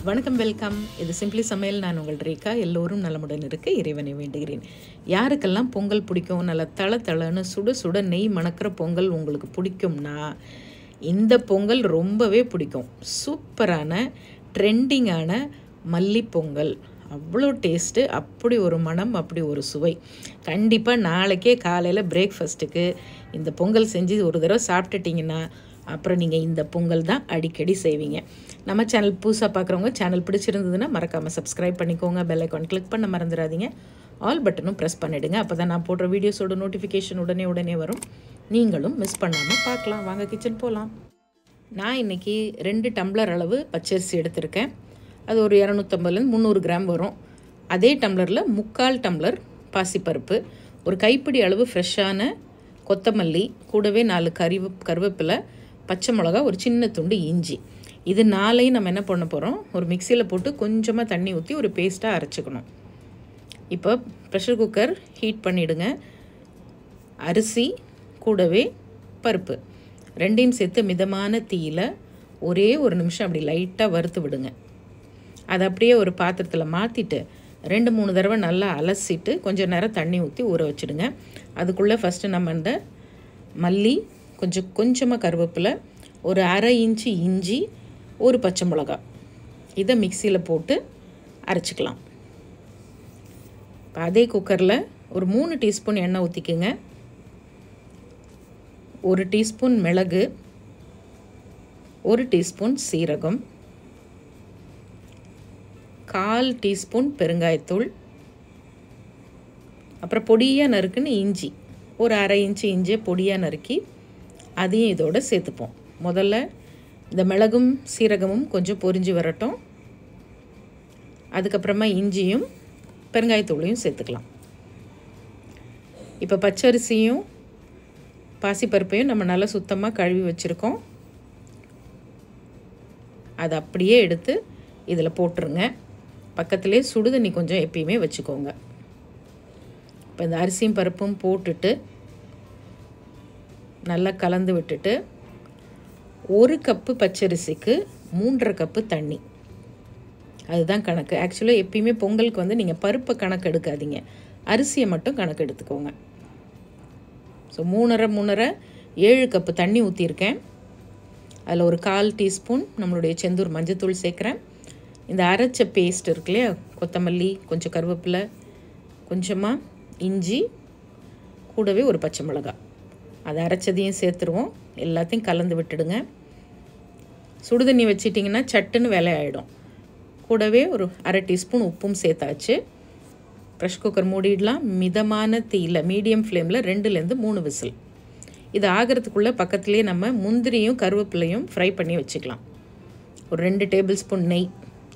வணக்கம், வெல்கம். இது சிம்பிளி சமையல். நான் உங்கள் ரேகா. எல்லோரும் நலமுடன் இருக்க இறைவனை வேண்டுகிறேன். யாருக்கெல்லாம் பொங்கல் பிடிக்கும், நல்லா தள தளன்னு சுட சுட நெய் மணக்கிற பொங்கல் உங்களுக்கு பிடிக்கும்னா இந்த பொங்கல் ரொம்பவே பிடிக்கும். சூப்பரான ட்ரெண்டிங்கான மல்லி பொங்கல். அவ்வளோ டேஸ்ட்டு, அப்படி ஒரு மனம், அப்படி ஒரு சுவை. கண்டிப்பாக நாளைக்கே காலையில் பிரேக்ஃபாஸ்ட்டுக்கு இந்த பொங்கல் செஞ்சு ஒரு தடவை சாப்பிட்டுட்டிங்கன்னா அப்புறம் நீங்கள் இந்த பொங்கல் தான் அடிக்கடி செய்வீங்க. நம்ம சேனல் புதுசாக பார்க்குறவங்க சேனல் பிடிச்சிருந்ததுன்னா மறக்காமல் சப்ஸ்கிரைப் பண்ணிக்கோங்க. பெல் ஐக்கான் கிளிக் பண்ண மறந்துடாதீங்க. ஆல் பட்டனும் ப்ரெஸ் பண்ணிவிடுங்க. அப்போ தான் நான் போடுற வீடியோஸோட நோட்டிஃபிகேஷன் உடனே வரும். நீங்களும் மிஸ் பண்ணாமல் பார்க்கலாம். வாங்க கிச்சன் போகலாம். நான் இன்றைக்கி 2 டம்ளர் அளவு பச்சரிசி எடுத்திருக்கேன். அது ஒரு 250-300 கிராம் வரும். அதே டம்ளரில் 3/4 டம்ளர் பாசிப்பருப்பு, ஒரு கைப்பிடி அளவு ஃப்ரெஷ்ஷான கொத்தமல்லி, கூடவே 4 கருவேப்பிலை, பச்சை மிளகா, ஒரு சின்ன துண்டு இஞ்சி. இது 4ஐயும் நம்ம என்ன பண்ண போகிறோம், ஒரு மிக்சியில் போட்டு கொஞ்சமாக தண்ணி ஊற்றி ஒரு பேஸ்ட்டாக அரைச்சிக்கணும். இப்போ ப்ரெஷர் குக்கர் ஹீட் பண்ணிவிடுங்க. அரிசி கூடவே பருப்பு ரெண்டையும் சேர்த்து மிதமான தீயில் ஒரே ஒரு நிமிஷம் அப்படி லைட்டாக வறுத்து விடுங்க. அதை அப்படியே ஒரு பாத்திரத்தில் மாற்றிட்டு 2-3 தடவை நல்லா அலசிட்டு கொஞ்சம் நேரம் தண்ணி ஊற்றி ஊற வச்சுடுங்க. அதுக்குள்ளே ஃபஸ்ட்டு நம்ம இந்த மல்லி, கொஞ்சமாக கருவேப்பிலை, ஒரு 1/2 இன்ச்சு இஞ்சி, ஒரு பச்சை மிளகா, இதை மிக்சியில் போட்டு அரைச்சிக்கலாம். இப்போ அதே குக்கரில் ஒரு 3 டீஸ்பூன் எண்ணெய் ஊற்றிக்குங்க. 1 டீஸ்பூன் மிளகு, 1 டீஸ்பூன் சீரகம், 1/4 டீஸ்பூன் பெருங்காயத்தூள், அப்புறம் பொடியாக நறுக்குன்னு இஞ்சி, ஒரு 1/2 இன்ச்சு இஞ்சியை பொடியாக நறுக்கி அதையும் இதோடு சேர்த்துப்போம். முதல்ல இந்த மிளகும் சீரகமும் கொஞ்சம் பொரிஞ்சு வரட்டும். அதுக்கப்புறமா இஞ்சியும் பெருங்காயத்தூளையும் சேர்த்துக்கலாம். இப்போ பச்சரிசியும் பாசிப்பருப்பையும் நம்ம நல்லா சுத்தமாக கழுவி வச்சுருக்கோம். அதை அப்படியே எடுத்து இதில் போட்டுருங்க. பக்கத்துலேயே சுடுதண்ணி கொஞ்சம் எப்பயுமே வச்சுக்கோங்க. இப்போ இந்த அரிசியும் பருப்பும் போட்டுட்டு நல்லா கலந்து விட்டுட்டு 1 கப்பு பச்சரிசிக்கு 3.5 கப்பு தண்ணி, அதுதான் கணக்கு. ஆக்சுவலாக எப்பயுமே பொங்கலுக்கு வந்து நீங்கள் பருப்பை கணக்கு எடுக்காதீங்க, அரிசியை மட்டும் கணக்கு எடுத்துக்கோங்க. ஸோ 3.5 7 கப்பு தண்ணி ஊற்றிருக்கேன். அதில் ஒரு 1/4 டீஸ்பூன் நம்மளுடைய செந்தூர் மஞ்சத்தூள் சேர்க்குறேன். இந்த அரைச்ச பேஸ்ட் இருக்கு இல்லையா, கொத்தமல்லி, கொஞ்சம் கருவேப்பிலை, கொஞ்சமாக இஞ்சி, கூடவே ஒரு பச்சை மிளகா, அதை அரைச்சதையும் சேர்த்துருவோம். எல்லாத்தையும் கலந்து விட்டுடுங்க. சுடுதண்ணி வச்சிட்டிங்கன்னா சட்டுன்னு வேலை ஆகிடும். கூடவே ஒரு 1/2 டீஸ்பூன் உப்பும் சேர்த்தாச்சு. ப்ரெஷர் குக்கர் மூடிடலாம். மிதமான தீயில் மீடியம் ஃப்ளேமில் 2-3 விசில். இது ஆகிறதுக்குள்ளே பக்கத்துலேயே நம்ம முந்திரியும் கருவேப்பிலையும் ஃப்ரை பண்ணி வச்சுக்கலாம். ஒரு 2 டேபிள் ஸ்பூன் நெய்.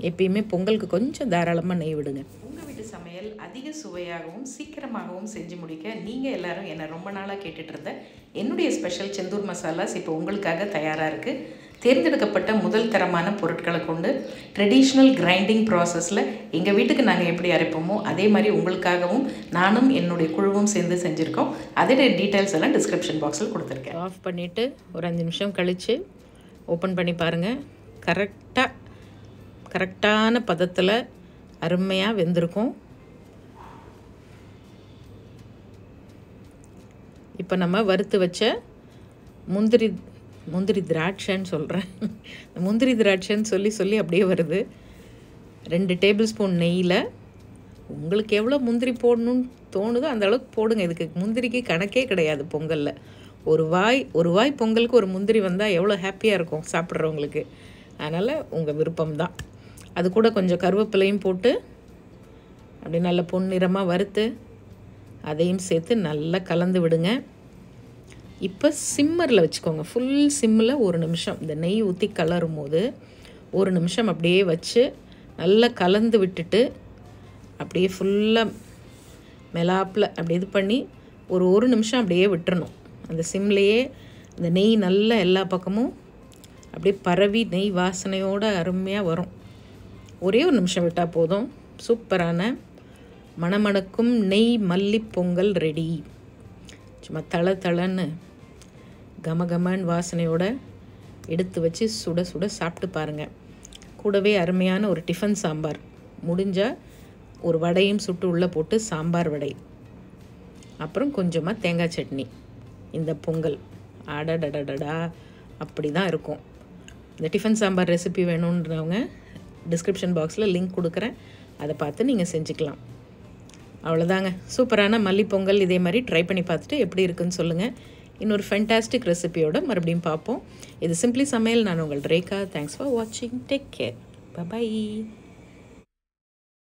எப்பயுமே பொங்கலுக்கு கொஞ்சம் தாராளமாக நெய் விடுங்க. உங்கள் வீட்டு சமையல் அதிக சுவையாகவும் சீக்கிரமாகவும் செஞ்சு முடிக்க நீங்கள் எல்லோரும் என்னை ரொம்ப நாளாக கேட்டுட்டு இருந்த என்னுடைய ஸ்பெஷல் செந்தூர் மசாலாஸ் இப்போ உங்களுக்காக தயாராக இருக்குது. தேர்ந்தெடுக்கப்பட்ட முதல் தரமான பொருட்களை கொண்டு ட்ரெடிஷ்னல் கிரைண்டிங் ப்ராசஸில் எங்கள் வீட்டுக்கு நாங்கள் எப்படி அரைப்போமோ அதே மாதிரி உங்களுக்காகவும் நானும் என்னுடைய குழுவும் சேர்ந்து செஞ்சுருக்கோம். அதோட டீட்டெயில்ஸ் எல்லாம் டிஸ்கிரிப்ஷன் பாக்ஸில் கொடுத்துருக்கேன். ஆஃப் பண்ணிவிட்டு ஒரு 5 நிமிஷம் கழித்து ஓப்பன் பண்ணி பாருங்கள். கரெக்டான பதத்தில் அருமையாக வெந்திருக்கும். இப்போ நம்ம வறுத்து வச்ச முந்திரி திராட்சைன்னு சொல்கிறேன், முந்திரி திராட்சைன்னு சொல்லி அப்படியே வருது. 2 டேபிள் ஸ்பூன் நெய்யில் உங்களுக்கு எவ்வளோ முந்திரி போடணும்னு தோணுதோ அந்த அளவுக்கு போடுங்க. இதுக்கு முந்திரிக்கு கணக்கே கிடையாது பொங்கலில். ஒரு வாய் பொங்கலுக்கு ஒரு முந்திரி வந்தால் எவ்வளோ ஹாப்பியாக இருக்கும் சாப்பிட்றவங்களுக்கு. அதனால் உங்கள் விருப்பம்தான். அது கூட கொஞ்சம் கருவேப்பிலையும் போட்டு அப்படி நல்ல பொன்னிறமாக வறுத்து அதையும் சேர்த்து நல்லா கலந்து விடுங்க. இப்போ சிம்மரில் வச்சுக்கோங்க. ஃபுல் சிம்மில் 1 நிமிஷம் இந்த நெய் ஊற்றி கலரும் போது 1 நிமிஷம் அப்படியே வச்சு நல்லா கலந்து விட்டுட்டு அப்படியே ஃபுல்லாக மெலாப்பில் அப்படி இது பண்ணி ஒரு நிமிஷம் அப்படியே விட்டுறணும். அந்த சிம்லேயே அந்த நெய் நல்லா எல்லா பக்கமும் அப்படியே பரவி நெய் வாசனையோடு அருமையாக வரும். ஒரே 1 நிமிஷம் விட்டால் போதும். சூப்பரான மணமணக்கும் நெய் மல்லி பொங்கல் ரெடி. சும்மா தளன்னு கமகமன் வாசனையோடு எடுத்து வச்சு சுட சுட சாப்பிட்டு பாருங்கள். கூடவே அருமையான ஒரு டிஃபன் சாம்பார், முடிஞ்சால் ஒரு வடையும் சுட்டு உள்ளே போட்டு சாம்பார் வடை, அப்புறம் கொஞ்சமாக தேங்காய் சட்னி. இந்த பொங்கல் அடடடடடா அப்படி தான் இருக்கும். இந்த டிஃபன் சாம்பார் ரெசிபி வேணுன்றவங்க டிஸ்கிரிப்ஷன் பாக்ஸில் லிங்க் கொடுக்குறேன், அதை பார்த்து நீங்கள் செஞ்சுக்கலாம். அவ்வளோதாங்க, சூப்பரான மல்லிப்பொங்கல். இதே மாதிரி ட்ரை பண்ணி பார்த்துட்டு எப்படி இருக்குன்னு சொல்லுங்கள். இன்னொரு ஃபென்டாஸ்டிக் ரெசிபியோட மறுபடியும் பார்ப்போம். இது சிம்பிளி சமையல். நான் உங்கள் ரேகா. தேங்க்ஸ் ஃபார் வாட்சிங். Take care. பை.